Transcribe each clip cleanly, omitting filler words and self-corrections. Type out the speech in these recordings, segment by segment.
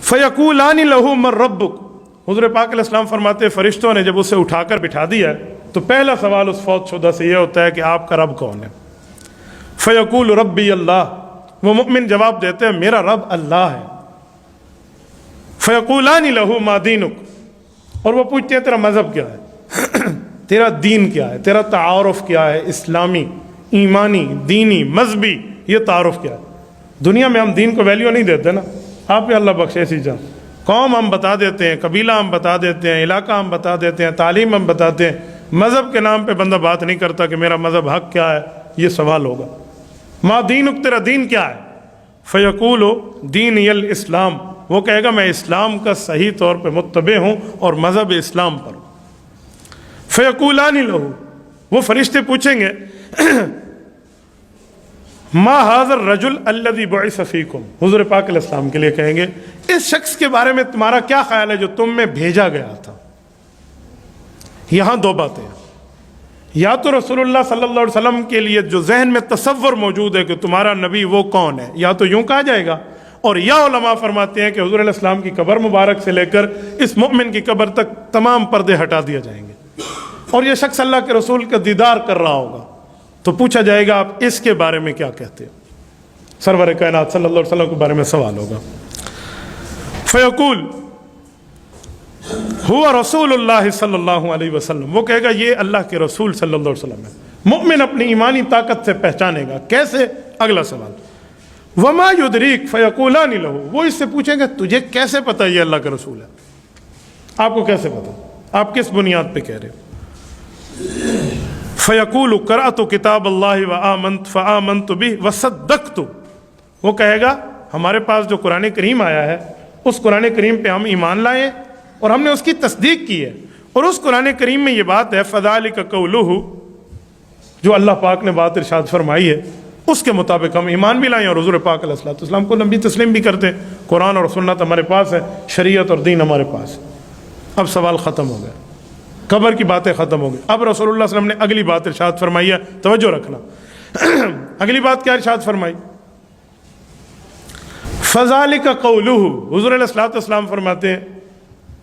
فیقولان لہو من ربک، حضور پاک علیہ السلام فرماتے فرشتوں نے جب اسے اٹھا کر بٹھا دیا تو پہلا سوال اس فوت شدہ سے یہ ہوتا ہے کہ آپ کا رب کون ہے؟ فیقول ربی اللہ، وہ مؤمن جواب دیتے ہیں میرا رب اللہ ہے۔ فیقولان لہو ما دینک، اور وہ پوچھتے ہیں تیرا مذہب کیا ہے، تیرا دین کیا ہے، تیرا تعارف کیا ہے، اسلامی، ایمانی، دینی، مذہبی، یہ تعارف کیا ہے؟ دنیا میں ہم دین کو ویلیو نہیں دیتے نا، آپ اللہ بخشے ایسی جان، قوم ہم بتا دیتے ہیں، قبیلہ ہم بتا دیتے ہیں، علاقہ ہم بتا دیتے ہیں، تعلیم ہم بتاتے ہیں، مذہب کے نام پہ بندہ بات نہیں کرتا کہ میرا مذہب حق کیا ہے، یہ سوال ہوگا۔ ما دینک، تیرا دین کیا ہے؟ فیقول دینی الاسلام، وہ کہے گا میں اسلام کا صحیح طور پہ متبع ہوں اور مذہب اسلام پر ہوں۔ فیقولان لہو، وہ فرشتے پوچھیں گے ما ھذا الرجل الذی بعث فیکم، حضور پاک علیہ السلام کے لیے کہیں گے اس شخص کے بارے میں تمہارا کیا خیال ہے جو تم میں بھیجا گیا تھا؟ یہاں دو باتیں ہیں، یا تو رسول اللہ صلی اللہ علیہ وسلم کے لیے جو ذہن میں تصور موجود ہے کہ تمہارا نبی وہ کون ہے، یا تو یوں کہا جائے گا، اور یا علماء فرماتے ہیں کہ حضور علیہ السلام کی قبر مبارک سے لے کر اس مؤمن کی قبر تک تمام پردے ہٹا دیے جائیں گے اور یہ شخص اللہ کے رسول کا دیدار کر رہا ہوگا، تو پوچھا جائے گا آپ اس کے بارے میں کیا کہتے ہیں؟ سرور کائنات صلی اللہ علیہ وسلم کے بارے میں سوال ہوگا۔ فیقول ہوا رسول اللہ صلی اللہ علیہ وسلم، وہ کہے گا یہ اللہ کے رسول صلی اللہ علیہ وسلم ہے۔ مؤمن اپنی ایمانی طاقت سے پہچانے گا، کیسے؟ اگلا سوال وما یدریک، فیقولان لہو، وہ اس سے پوچھیں گے تجھے کیسے پتہ یہ اللہ کا رسول ہے، آپ کو کیسے پتہ، آپ کس بنیاد پہ کہہ رہے ہو؟ فیقول قرأت کتاب اللہ وآمنت فآمنت بہ وصدقت، وہ کہے گا ہمارے پاس جو قرآن کریم آیا ہے اس قرآن کریم پہ ہم ایمان لائے اور ہم نے اس کی تصدیق کی ہے، اور اس قرآن کریم میں یہ بات ہے فذلک قولہ، جو اللہ پاک نے بات ارشاد فرمائی ہے اس کے مطابق ہم ایمان بھی لائیں اور حضور پاک علیہ الصلوۃ والسلام کو نبی تسلیم بھی کرتے ہیں۔ قرآن اور سنت ہمارے پاس ہے، شریعت اور دین ہمارے پاس ہے۔ اب سوال ختم ہو گیا، قبر کی باتیں ختم ہو گئی، اب رسول اللہ صلی اللہ علیہ وسلم نے اگلی بات ارشاد فرمائی ہے، توجہ رکھنا۔ اگلی بات کیا ارشاد فرمائی؟ فذلک قولہ، حضور علیہ الصلوۃ والسلام فرماتے ہیں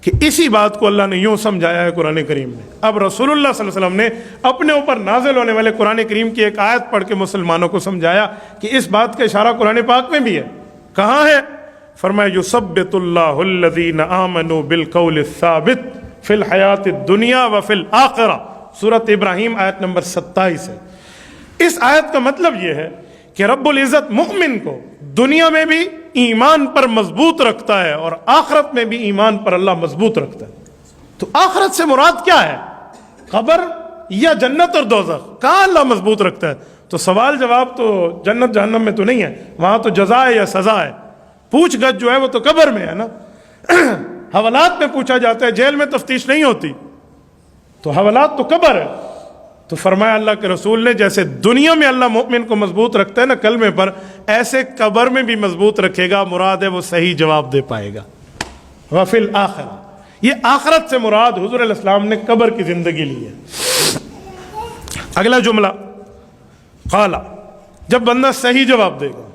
کہ اسی بات کو اللہ نے یوں سمجھایا ہے قرآن کریم میں۔ اب رسول اللہ صلی اللہ علیہ وسلم نے اپنے اوپر نازل ہونے والے قرآن کریم کی ایک آیت پڑھ کے مسلمانوں کو سمجھایا کہ اس بات کا اشارہ قرآن پاک میں بھی ہے۔ کہاں ہے؟ فرمایا یثبت اللہ الذین آمنوا بالقول الثابت فی الحیات الدنیا وفی الآخرہ، سورۃ ابراہیم آیت نمبر 27 ہے۔ اس آیت کا مطلب یہ ہے کہ رب العزت مؤمن کو دنیا میں بھی ایمان پر مضبوط رکھتا ہے اور آخرت میں بھی ایمان پر اللہ مضبوط رکھتا ہے۔ تو آخرت سے مراد کیا ہے؟ قبر یا جنت اور دوزخ؟ کہاں اللہ مضبوط رکھتا ہے؟ تو سوال جواب تو جنت جہنم میں تو نہیں ہے، وہاں تو جزا ہے یا سزا ہے۔ پوچھ گچھ جو ہے وہ تو قبر میں ہے نا، حوالات میں پوچھا جاتا ہے، جیل میں تفتیش نہیں ہوتی، تو حوالات تو قبر ہے۔ تو فرمایا اللہ کے رسول نے جیسے دنیا میں اللہ مؤمن کو مضبوط رکھتا ہے نا کلمے پر، ایسے قبر میں بھی مضبوط رکھے گا، مراد ہے وہ صحیح جواب دے پائے گا۔ وفی الآخرہ، یہ آخرت سے مراد حضور علیہ السلام نے قبر کی زندگی لی ہے۔ اگلا جملہ قالا، جب بندہ صحیح جواب دے گا،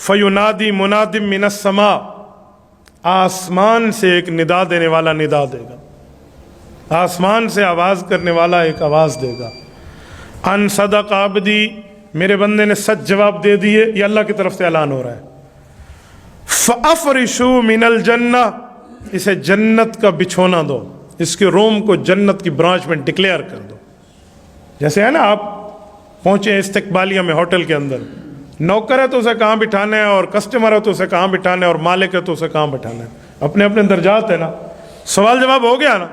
فینادی مناد من السماء، آسمان سے ایک ندا دینے والا ندا دے گا، آسمان سے آواز کرنے والا ایک آواز دے گا، ان صدق عبدی، میرے بندے نے سچ جواب دے دیے، یہ اللہ کی طرف سے اعلان ہو رہا ہے۔ فافرشوا من الجنہ، اسے جنت کا بچھونا دو، اس کے روم کو جنت کی برانچ میں ڈکلیئر کر دو۔ جیسے ہے نا آپ پہنچے استقبالیہ میں ہوٹل کے اندر، نوکر ہے تو اسے کہاں بٹھانا ہے، اور کسٹمر ہے تو اسے کہاں بٹھانا ہے، اور مالک ہے تو اسے کہاں بٹھانا ہے، اپنے اپنے درجات ہے نا۔ سوال جواب ہو گیا نا۔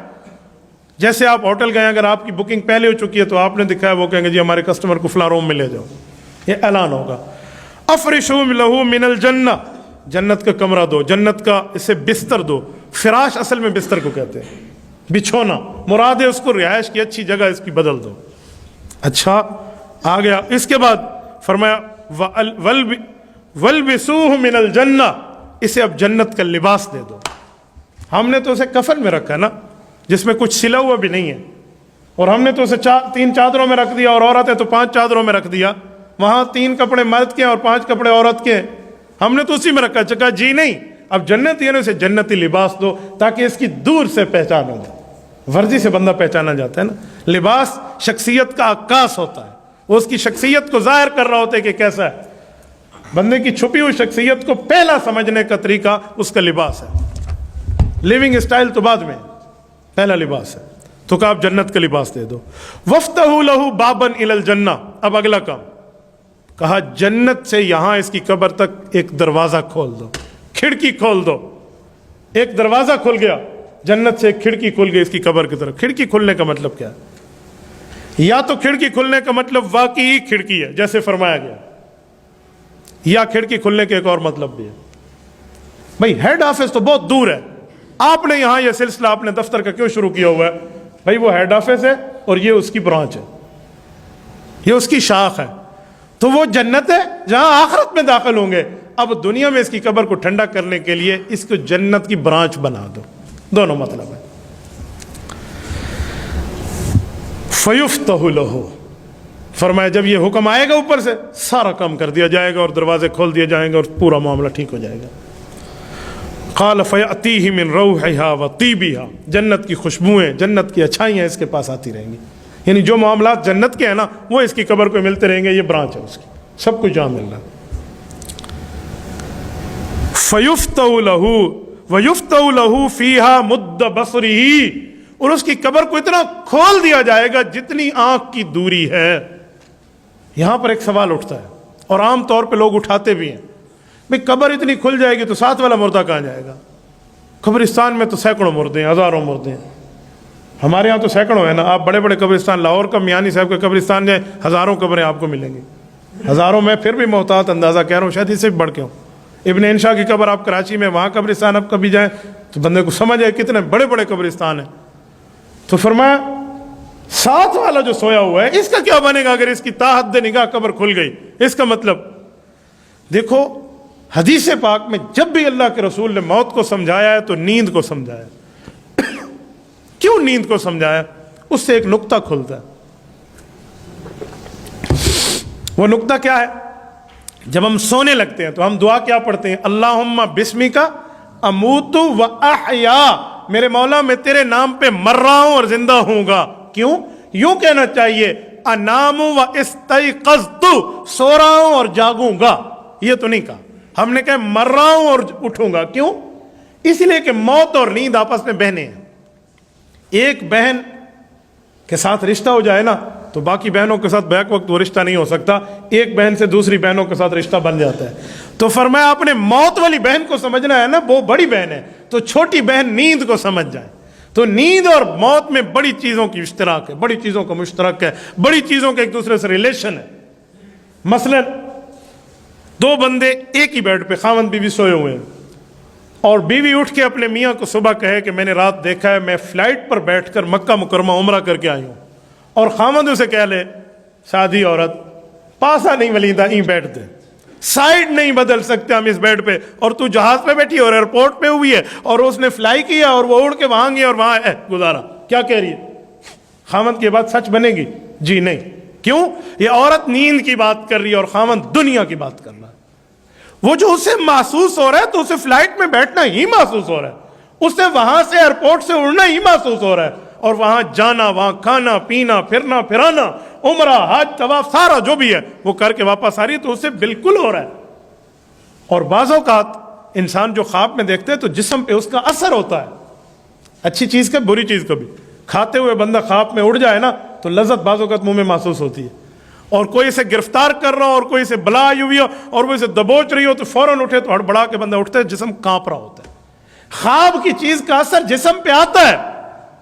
جیسے آپ ہوٹل گئے، اگر آپ کی بکنگ پہلے ہو چکی ہے تو آپ نے دکھایا، وہ کہیں گے جی ہمارے کسٹمر کو فلاں روم میں لے جاؤ، یہ اعلان ہوگا۔ افرشوا لہ من الجنہ، جنت کا کمرہ دو، جنت کا اسے بستر دو۔ فراش اصل میں بستر کو کہتے ہیں، بچھونا مراد ہے، اس کو رہائش کی اچھی جگہ اس کی بدل دو۔ اچھا آ گیا، اس کے بعد فرمایا وَلْبِسُوهُ مِنَ الْجَنَّةِ، اسے اب جنت کا لباس دے دو۔ ہم نے تو اسے کفن میں رکھا نا، جس میں کچھ سلا ہوا بھی نہیں ہے، اور ہم نے تو اسے 3 چادروں میں رکھ دیا، اور عورت ہے تو 5 چادروں میں رکھ دیا، وہاں 3 کپڑے مرد کے اور 5 کپڑے عورت کے، ہم نے تو اسی میں رکھا۔ چکا جی نہیں، اب جنتی ہے نا اسے جنتی لباس دو تاکہ اس کی دور سے پہچان ہو جائے. ورزی سے بندہ پہچانا جاتا ہے نا, لباس شخصیت کا عکاس ہوتا ہے, وہ اس کی شخصیت کو ظاہر کر رہا ہوتا ہے کہ کیسا ہے. بندے کی چھپی ہوئی شخصیت کو پہلا سمجھنے کا طریقہ اس کا لباس ہے. لیونگ اسٹائل تو بعد میں, پہلا لباس ہے. تو کہا آپ جنت کا لباس دے دو. وَافْتَحُوا لَهُ بَابًا إِلَى الْجَنَّةِ, اب اگلا کام کہا جنت سے یہاں اس کی قبر تک ایک دروازہ کھول دو, کھڑکی کھول دو. ایک دروازہ کھل گیا جنت سے, ایک کھڑکی کھل گئی اس کی قبر کی طرف. کھڑکی کھلنے کا مطلب کیا ہے؟ یا تو کھڑکی کھلنے کا مطلب واقعی کھڑکی ہے جیسے فرمایا گیا, یا کھڑکی کھلنے کے ایک اور مطلب بھی ہے. بھائی ہیڈ آفس تو بہت دور ہے, آپ نے یہاں یہ سلسلہ اپنے دفتر کا کیوں شروع کیا ہوا ہے؟ بھائی وہ ہیڈ آفس ہے اور یہ اس کی برانچ ہے, یہ اس کی شاخ ہے. تو وہ جنت ہے جہاں آخرت میں داخل ہوں گے. اب دنیا میں اس کی قبر کو ٹھنڈا کرنے کے لیے اس کو جنت کی برانچ بنا دو. دونوں مطلب ہے. فَيُفْتَحُ لَهُ, فرمایا جب یہ حکم آئے گا اوپر سے سارا کام کر دیا جائے گا اور دروازے کھول دیے جائیں گے اور پورا معاملہ ٹھیک ہو جائے گا. قال فَيَأْتِيهِ مِنْ رَوْحِهَا وَطِيبِهَا, جنت کی خوشبوئیں, جنت کی اچھائیاں اس کے پاس آتی رہیں گی. یعنی جو معاملات جنت کے ہیں نا وہ اس کی قبر کو ملتے رہیں گے. یہ برانچ ہے اس کی, سب کچھ جہاں مل رہا ہے. فَيُفْتَحُ لَهُ وَيُفْتَحُ لَهُ فِيهَا مُدَّ بَصْرِهِ, اور اس کی قبر کو اتنا کھول دیا جائے گا جتنی آنکھ کی دوری ہے. یہاں پر ایک سوال اٹھتا ہے اور عام طور پہ لوگ اٹھاتے بھی ہیں, بھئی قبر اتنی کھل جائے گی تو ساتھ والا مردہ کہاں جائے گا؟ قبرستان میں تو سینکڑوں مردے ہیں, ہزاروں مردے ہیں. ہمارے ہاں تو سینکڑوں ہیں نا. آپ بڑے بڑے قبرستان, لاہور کا میانی صاحب کا قبرستان جائیں, ہزاروں قبریں آپ کو ملیں گی. ہزاروں میں پھر بھی محتاط اندازہ کہہ رہا ہوں, شاید اس سے بھی بڑھ کے ہوں. ابن انشا کی قبر آپ کراچی میں, وہاں قبرستان آپ کبھی جائیں تو بندے کو سمجھ آئے کتنے بڑے بڑے قبرستان ہیں. تو فرمایا ساتھ والا جو سویا ہوا ہے اس کا کیا بنے گا اگر اس کی تا حد نگاہ قبر کھل گئی؟ اس کا مطلب دیکھو, حدیث پاک میں جب بھی اللہ کے رسول نے موت کو سمجھایا ہے تو نیند کو سمجھایا. کیوں نیند کو سمجھایا؟ اس سے ایک نقطہ کھلتا ہے. وہ نقطہ کیا ہے؟ جب ہم سونے لگتے ہیں تو ہم دعا کیا پڑھتے ہیں؟ اللہم بسمک اموت و احیا, میرے مولا میں تیرے نام پہ مر رہا ہوں اور زندہ ہوں گا. کیوں؟ یوں کہنا چاہیے انام و استیقظت, سو رہا ہوں اور جاگوں گا. یہ تو نہیں کہا, ہم نے کہا مر رہا ہوں اور اٹھوں گا. کیوں؟ اس لیے کہ موت اور نیند آپس میں بہنیں ہیں. ایک بہن کے ساتھ رشتہ ہو جائے نا تو باقی بہنوں کے ساتھ بیک وقت وہ رشتہ نہیں ہو سکتا. ایک بہن سے دوسری بہنوں کے ساتھ رشتہ بن جاتا ہے. تو فرمایا آپ نے موت والی بہن کو سمجھنا ہے نا, وہ بڑی بہن ہے, تو چھوٹی بہن نیند کو سمجھ جائے. تو نیند اور موت میں بڑی چیزوں کی اشتراک ہے, بڑی چیزوں کا مشترک ہے, بڑی چیزوں کے ایک دوسرے سے ریلیشن ہے. مثلا دو بندے ایک ہی بیڈ پہ خاوند بیوی سوئے ہوئے ہیں, اور بیوی اٹھ کے اپنے میاں کو صبح کہے کہ میں نے رات دیکھا ہے میں فلائٹ پر بیٹھ کر مکہ مکرمہ عمرہ کر کے آئی ہوں, اور خاوند اسے کہہ لے شادی عورت پاسا نہیں ولیدہ این بیٹھ دے, سائیڈ نہیں بدل سکتے ہم اس بیڈ پہ, اور تو جہاز پہ بیٹھی اور ایئرپورٹ پہ ہوئی ہے اور اس نے فلائی کیا اور وہ اڑ کے وہاں گئی اور وہاں گزارا. کیا کہہ رہی ہے؟ خاوند کی بات سچ بنے گی؟ جی نہیں. کیوں؟ یہ عورت نیند کی بات کر رہی ہے اور خاوند دنیا کی بات کر رہا ہے. وہ جو اسے محسوس ہو رہا ہے تو اسے فلائٹ میں بیٹھنا ہی محسوس ہو رہا ہے, اسے وہاں سے ایئرپورٹ سے اڑنا ہی محسوس ہو رہا ہے, اور وہاں جانا, وہاں کھانا پینا پھرنا پھرانا, عمرہ حج طواف سارا جو بھی ہے وہ کر کے واپس آ رہی ہے, تو اسے بالکل ہو رہا ہے. اور بعض اوقات انسان جو خواب میں دیکھتے ہیں تو جسم پہ اس کا اثر ہوتا ہے, اچھی چیز کا بری چیز کا بھی. کھاتے ہوئے بندہ خواب میں اڑ جائے نا تو لذت بعض اوقات منہ میں محسوس ہوتی ہے, اور کوئی اسے گرفتار کر رہا ہو اور کوئی اسے بلا آئی ہوئی ہو اور وہ اسے دبوچ رہی ہو تو فوراً اٹھے تو ہڑبڑا کے بندہ اٹھتا ہے, جسم کانپ رہا ہوتا ہے. خواب کی چیز کا اثر جسم پہ آتا ہے.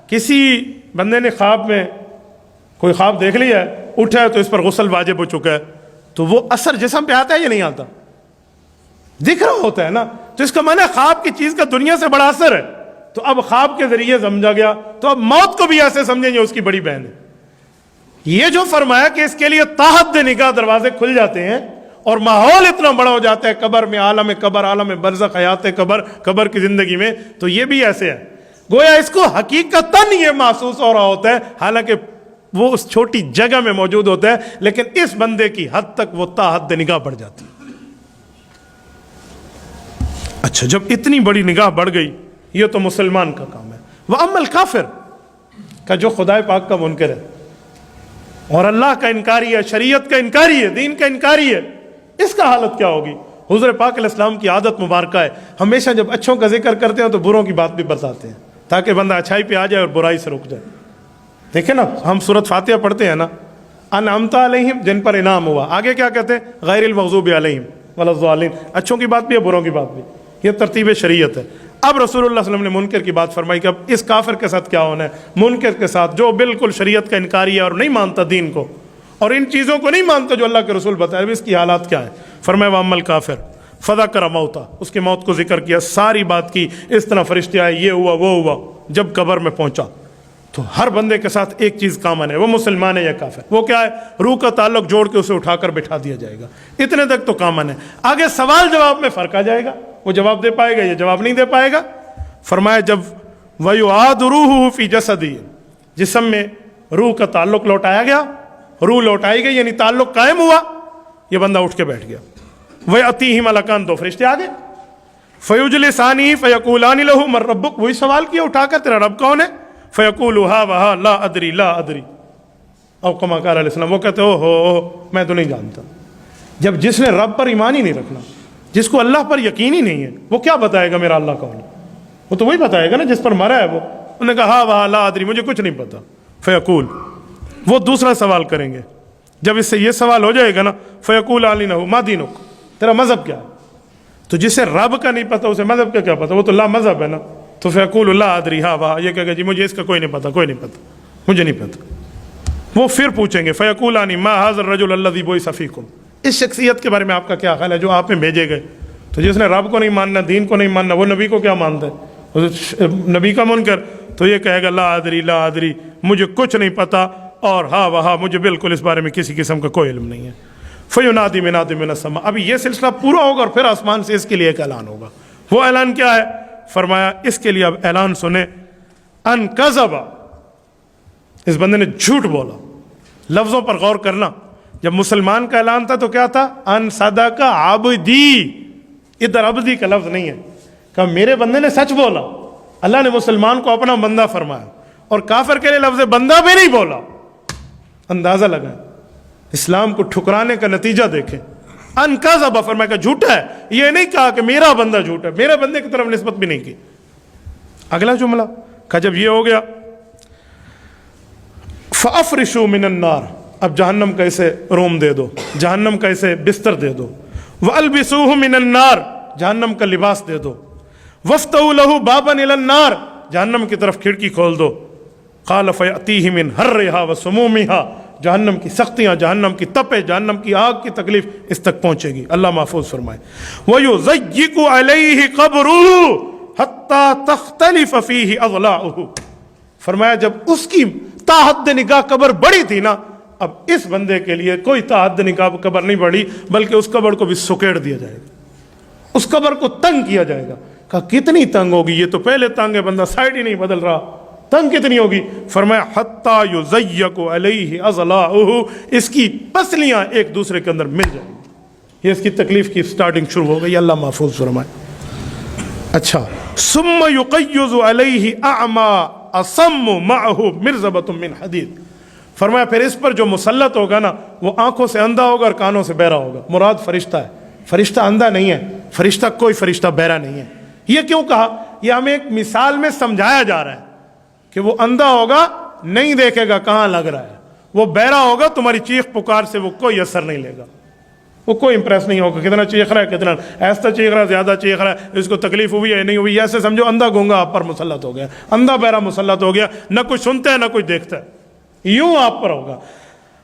کسی بندے نے خواب میں کوئی خواب دیکھ لیا ہے, اٹھا ہے تو اس پر غسل واجب ہو چکا ہے, تو وہ اثر جسم پہ آتا ہے یا نہیں آتا؟ دکھ رہا ہوتا ہے نا. تو اس کا معنی ہے خواب کی چیز کا دنیا سے بڑا اثر ہے. تو اب خواب کے ذریعے سمجھا گیا تو اب موت کو بھی ایسے سمجھیں گے اس کی بڑی بہن ہے. یہ جو فرمایا کہ اس کے لیے تحت نگاہ دروازے کھل جاتے ہیں اور ماحول اتنا بڑا ہو جاتا ہے قبر میں, عالم قبر, عالم برزخ, حیات قبر, قبر کی زندگی میں, تو یہ بھی ایسے ہے گویا اس کو حقیقتاً یہ محسوس ہو رہا ہوتا ہے, حالانکہ وہ اس چھوٹی جگہ میں موجود ہوتا ہے, لیکن اس بندے کی حد تک وہ تا حد نگاہ بڑھ جاتی ہے. اچھا، جب اتنی بڑی نگاہ بڑھ گئی، یہ تو مسلمان کا کام ہے. وَأَمَّا الْكَافِرُ کا جو خدا پاک کا منکر ہے اور اللہ کا انکاری ہے، شریعت کا انکاری ہے، دین کا انکاری ہے، اس کا حالت کیا ہوگی؟ حضور پاک علیہ السلام کی عادت مبارکہ ہے، ہمیشہ جب اچھوں کا ذکر کرتے ہیں تو بروں کی بات بھی بتاتے ہیں تاکہ بندہ اچھائی پہ آ جائے اور برائی سے رک جائے. دیکھیں نا، ہم سورۃ فاتحہ پڑھتے ہیں نا، انعمت علیہم، جن پر انعام ہوا، آگے کیا کہتے ہیں؟ غیر المغضوب علیہم ولا الضالین. اچھوں کی بات بھی ہے، بروں کی بات بھی. یہ ترتیب شریعت ہے. اب رسول اللہ صلی اللہ علیہ وسلم نے منکر کی بات فرمائی کہ اب اس کافر کے ساتھ کیا ہونا ہے؟ منکر کے ساتھ جو بالکل شریعت کا انکاری ہے اور نہیں مانتا دین کو اور ان چیزوں کو نہیں مانتا جو اللہ کے رسول بتائے، اس کی حالات کیا ہے؟ فرمایا وَأَمَّا الْكَافِرُ فَذَكَرَ مَوْتَهُ، اس کے موت کو ذکر کیا، ساری بات کی، اس طرح فرشتے آئے، یہ ہوا وہ ہوا. جب قبر میں پہنچا تو ہر بندے کے ساتھ ایک چیز کامن ہے، وہ مسلمان ہے یا کافر. وہ کیا ہے؟ روح کا تعلق جوڑ کے اسے اٹھا کر بٹھا دیا جائے گا. اتنے تک تو کامن ہے. آگے سوال جواب میں فرق آ جائے گا، وہ جواب دے پائے گا یا جواب نہیں دے پائے گا. فرمایا جب وَيُعَادُ رُوحُهُ فِي جَسَدِهِ، جسم میں روح کا تعلق لوٹایا گیا، روح لوٹائی گئی، یعنی تعلق قائم ہوا، یہ بندہ اٹھ کے بیٹھ گیا. وَيَأْتِيهِ مَلَكَانِ، دو فرشتے آگے، فَيُجْلِسَانِهِ فَيَقُولَانِ لَهُ مَن رَبُّكَ، وہی سوال کیا اٹھا کر، تیرا رب کون ہے؟ فَيَقُولُ هَا وَهَا لَا أَدْرِي لَا أَدْرِي، او كما قال علیہ السلام، وہ کہتے ہو میں تو نہیں جانتا. جب جس نے رب پر ایمان ہی نہیں رکھنا، جس کو اللہ پر یقین ہی نہیں ہے، وہ کیا بتائے گا میرا اللہ کون ہے؟ وہ تو وہی بتائے گا نا جس پر مرا ہے. وہ انہوں نے کہا ہاں وہاں لا ادری، مجھے کچھ نہیں پتا. فیقول، وہ دوسرا سوال کریں گے. جب اس سے یہ سوال ہو جائے گا نا، فیقول علینا ما دینک، تیرا مذہب کیا ہے؟ تو جسے رب کا نہیں پتا اسے مذہب کا کیا پتا؟ وہ تو لا مذہب ہے نا. تو فیقول لا ادری، ہاں وہاں، یہ کہے گا جی مجھے اس کا کوئی نہیں پتا، کوئی نہیں پتا، مجھے نہیں پتا. وہ پھر پوچھیں گے فیقولانی ما ھذا الرجل الذی بعث فیکم، اس شخصیت کے بارے میں آپ کا کیا خیال ہے جو آپ میں بھیجے گئے؟ تو جس نے رب کو نہیں ماننا، دین کو نہیں ماننا، وہ نبی کو کیا مانتا ہے؟ نبی کا منکر. تو یہ کہے گا لا ادری لا ادری، مجھے کچھ نہیں پتا، اور ہاں وہاں، مجھے بالکل اس بارے میں کسی قسم کا کوئی علم نہیں ہے. فینادی منادی من السماء، ابھی یہ سلسلہ پورا ہوگا اور پھر آسمان سے اس کے لیے ایک اعلان ہوگا. وہ اعلان کیا ہے؟ فرمایا اس کے لیے اب اعلان سنیں، ان کذب، اس بندے نے جھوٹ بولا. لفظوں پر غور کرنا، جب مسلمان کا اعلان تھا تو کیا تھا؟ ان صدق عبدی، ادھر عبدی کا لفظ نہیں ہے، کہ میرے بندے نے سچ بولا. اللہ نے مسلمان کو اپنا بندہ فرمایا، اور کافر کے لیے لفظ بندہ بھی نہیں بولا. اندازہ لگائیں، اسلام کو ٹھکرانے کا نتیجہ دیکھیں. ان کذب، فرمایا کہ جھوٹا ہے. یہ نہیں کہا کہ میرا بندہ جھوٹا ہے، میرے بندے کی طرف نسبت بھی نہیں کی. اگلا جملہ کہ جب یہ ہو گیا، فَأَفْرِشُوا مِنَ النَّارِ، اب جہنم کا اسے روم دے دو، جہنم کا اسے بستر دے دو. وَأَلْبِسُوهُ مِنَ النَّارِ، جہنم کا لباس دے دو. وَافْتَحُوا لَهُ بَابًا إِلَى النَّارِ، جہنم کی طرف کھڑکی کھول دو. قَالَ فَيَأْتِيهِ مِنْ حَرِّهَا وَسُمُومِهَا، جہنم کی سختیاں، جہنم کی تپے، جہنم کی آگ کی تکلیف اس تک پہنچے گی. اللہ محفوظ فرمائے. وَيُضَيِّقُ عَلَيْهِ قَبْرُهُ حَتَّى تَخْتَلِفَ فِيهِ أَضْلَاعُهُ، فرمایا جب اس کی تاحد نگاہ قبر بڑی تھی نا، اب اس بندے کے لیے کوئی تاحد نگاہ قبر نہیں بڑی، بلکہ اس قبر کو بھی سکیڑ دیا جائے گا، اس قبر کو تنگ کیا جائے گا. کہا کتنی تنگ ہوگی؟ یہ تو پہلے تنگ ہے، بندہ سائڈ ہی نہیں بدل رہا، تنگ کتنی ہوگی؟ فرمایا حتی یضیق علیہ اضلاعہ، اس کی پسلیاں ایک دوسرے کے اندر مل جائیں گی. یہ اس کی تکلیف کی سٹارٹنگ شروع ہو گئی. اللہ محفوظ فرمائے. اچھا، ثم یقیض علیہ اعمی اصم معہ مرزبۃ من حدید، فرمایا پھر اس پر جو مسلط ہوگا نا، وہ آنکھوں سے اندھا ہوگا اور کانوں سے بہرا ہوگا. مراد فرشتہ ہے، فرشتہ اندھا نہیں ہے، فرشتہ کوئی فرشتہ بہرا نہیں ہے. یہ کیوں کہا؟ یہ ہمیں ایک مثال میں سمجھایا جا رہا ہے کہ وہ اندھا ہوگا، نہیں دیکھے گا کہاں لگ رہا ہے، وہ بہرا ہوگا، تمہاری چیخ پکار سے وہ کوئی اثر نہیں لے گا، وہ کوئی امپریس نہیں ہوگا کتنا چیخ رہا ہے، کتنا ایسا چیخ رہا ہے، زیادہ چیخ رہا ہے، اس کو تکلیف ہوئی ہے نہیں ہوئی. ایسے سمجھو اندھا گونگا آپ پر مسلط ہو گیا، اندھا بہرا مسلط ہو گیا، نہ کوئی سنتا ہے نہ کوئی دیکھتا ہے، یوں آپ پر ہوگا.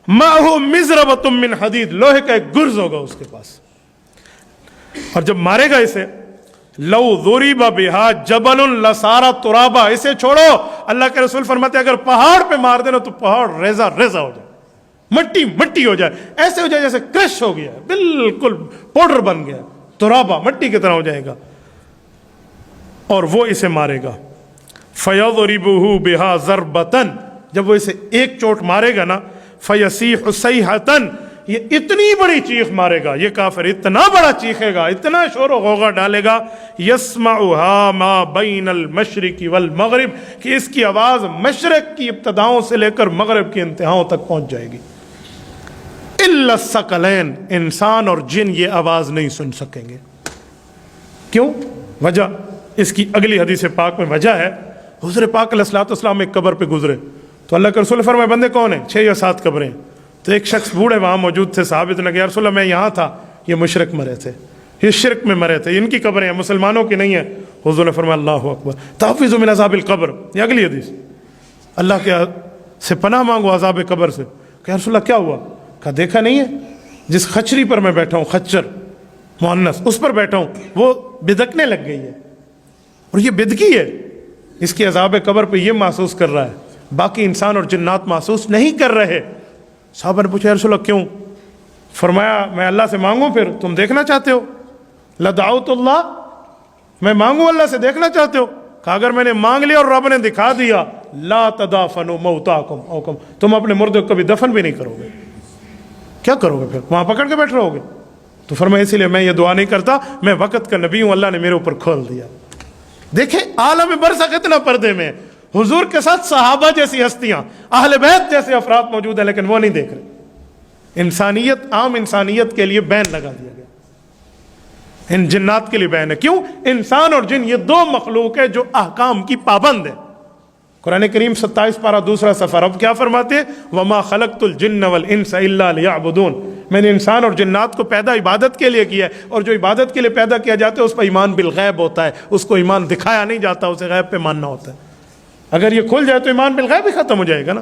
مَعْهُ مِزْرَبَةٌ مِّنْ حَدِيدٍ، لوہے کا ایک گرز ہوگا اس کے پاس. اور جب مارے گا اسے، لَوْ ضُرِبَ بِهَا جَبَلٌ لَصَارَ تُرَابًا، اسے چھوڑو، اللہ کے رسول فرماتے ہیں اگر پہاڑ پہ مار دینا تو پہاڑ ریزہ ریزہ ہو جائے، مٹی مٹی ہو جائے، ایسے ہو جائے جیسے کرش ہو گیا، بالکل پاؤڈر بن گیا، ترابا مٹی کی طرح ہو جائے گا. اور وہ اسے مارے گا. فَيَضْرِبُهُ بِهَا ضَرْبَةً، جب وہ اسے ایک چوٹ مارے گا نا، فَيَصِيحُ صَيْحَةً، یہ اتنی بڑی چیخ مارے گا، یہ کافر اتنا بڑا چیخے گا، اتنا شور و غوغا ڈالے گا، یسمعها ما بین المشرق والمغرب، کہ اس کی آواز مشرق کی ابتداؤں سے لے کر مغرب کی انتہاؤں تک پہنچ جائے گی۔ الا الثقلین، انسان اور جن یہ آواز نہیں سن سکیں گے۔ کیوں؟ وجہ اس کی اگلی حدیث پاک میں وجہ ہے، حضور پاک علیہ الصلوۃ والسلام ایک قبر پہ گزرے تو اللہ کے رسول فرمائے بندے کون ہیں؟ 6 یا 7 قبریں۔ تو ایک شخص بوڑھے وہاں موجود تھے، صحابہ نے کہا یا رسول اللہ میں یہاں تھا، یہ مشرک مرے تھے، یہ شرک میں مرے تھے، ان کی قبریں ہیں، مسلمانوں کی نہیں ہیں۔ حضور نے فرمایا اللہ اکبر، تحفظوا من عذاب القبر، یہ اگلی حدیث، اللہ کے سے پناہ مانگو عذاب قبر سے۔ کہ یا رسول اللہ کیا ہوا؟ کہا دیکھا نہیں ہے جس خچری پر میں بیٹھا ہوں، خچر مؤنث، اس پر بیٹھا ہوں، وہ بدکنے لگ گئی ہے، اور یہ بدکی ہے، اس کی عذاب قبر پہ یہ محسوس کر رہا ہے، باقی انسان اور جنات محسوس نہیں کر رہے۔ صحابہ نے پوچھا یا رسول اللہ کیوں؟ فرمایا میں اللہ سے مانگوں پھر تم دیکھنا چاہتے ہو؟ لدعوت اللہ، میں مانگوں اللہ سے دیکھنا چاہتے ہو؟ کہا اگر میں نے مانگ لیا اور رب نے دکھا دیا، لا تدافنوا موتاکم اوکم، تم اپنے مردے کو کبھی دفن بھی نہیں کرو گے، کیا کرو گے پھر؟ وہاں پکڑ کے بیٹھ رہو گے؟ تو فرمایا اسی لیے میں یہ دعا نہیں کرتا، میں وقت کا نبی ہوں، اللہ نے میرے اوپر کھول دیا۔ دیکھیں عالم برزخ اتنا پردے میں، حضور کے ساتھ صحابہ جیسی ہستیاں، اہل بیت جیسے افراد موجود ہیں، لیکن وہ نہیں دیکھ رہے۔ انسانیت، عام انسانیت کے لیے بین لگا دیا گیا، ان جنات کے لیے بین ہے۔ کیوں؟ انسان اور جن یہ 2 مخلوق ہے جو احکام کی پابند ہے۔ قرآن کریم 27 پارہ 2 صفحہ، رب کیا فرماتے ہیں؟ وما خلقت الجن والانس الا لیعبدون، میں نے انسان اور جنات کو پیدا عبادت کے لیے کیا ہے، اور جو عبادت کے لیے پیدا کیا جاتا ہے اس پر ایمان بالغیب ہوتا ہے، اس کو ایمان دکھایا نہیں جاتا، اسے غیب پہ ماننا ہوتا ہے۔ اگر یہ کھل جائے تو ایمان بالغیب ہی ختم ہو جائے گا نا،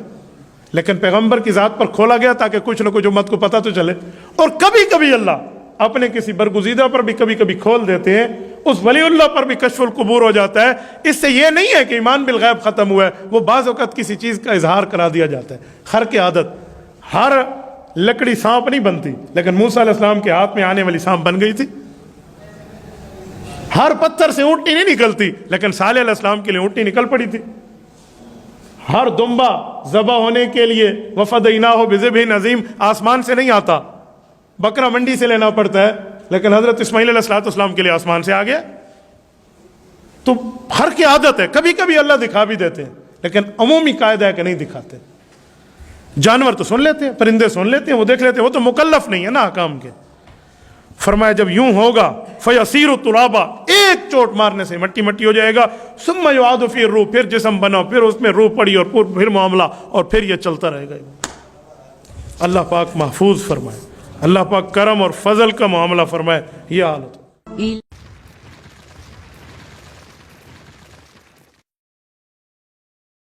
لیکن پیغمبر کی ذات پر کھولا گیا تاکہ کچھ نہ کچھ امت کو پتہ تو چلے۔ اور کبھی کبھی اللہ اپنے کسی برگزیدہ پر بھی کبھی کبھی کھول دیتے ہیں، اس ولی اللہ پر بھی کشف القبور ہو جاتا ہے۔ اس سے یہ نہیں ہے کہ ایمان بالغیب ختم ہوا ہے، وہ بعض اوقات کسی چیز کا اظہار کرا دیا جاتا ہے۔ خر کی عادت، ہر لکڑی سانپ نہیں بنتی، لیکن موسیٰ علیہ السلام کے ہاتھ میں آنے والی سانپ بن گئی تھی۔ ہر پتھر سے اونٹنی نہیں نکلتی، لیکن صالح علیہ السلام کے لیے اونٹنی نکل پڑی تھی۔ ہر دمبا ذبح ہونے کے لیے وفدیناہ بذبح عظیم آسمان سے نہیں آتا، بکرا منڈی سے لینا پڑتا ہے، لیکن حضرت اسماعیل علیہ السلام کے لیے آسمان سے آ گیا۔ تو ہر کی عادت ہے، کبھی کبھی اللہ دکھا بھی دیتے ہیں، لیکن عمومی قاعدہ ہے کہ نہیں دکھاتے۔ جانور تو سن لیتے ہیں، پرندے سن لیتے ہیں، وہ دیکھ لیتے ہیں، وہ تو مکلف نہیں ہے نا احکام کے۔ فرمایا جب یوں ہوگا فیصیر ترابا، ایک چوٹ مارنے سے مٹی مٹی ہو جائے گا، ثم یعاد فی الروح، پھر جسم بنا، پھر اس میں روح پڑی، اور پھر معاملہ، اور پھر یہ چلتا رہے گا۔ اللہ پاک محفوظ فرمائے، اللہ پاک کرم اور فضل کا معاملہ فرمائے۔ یہ حالت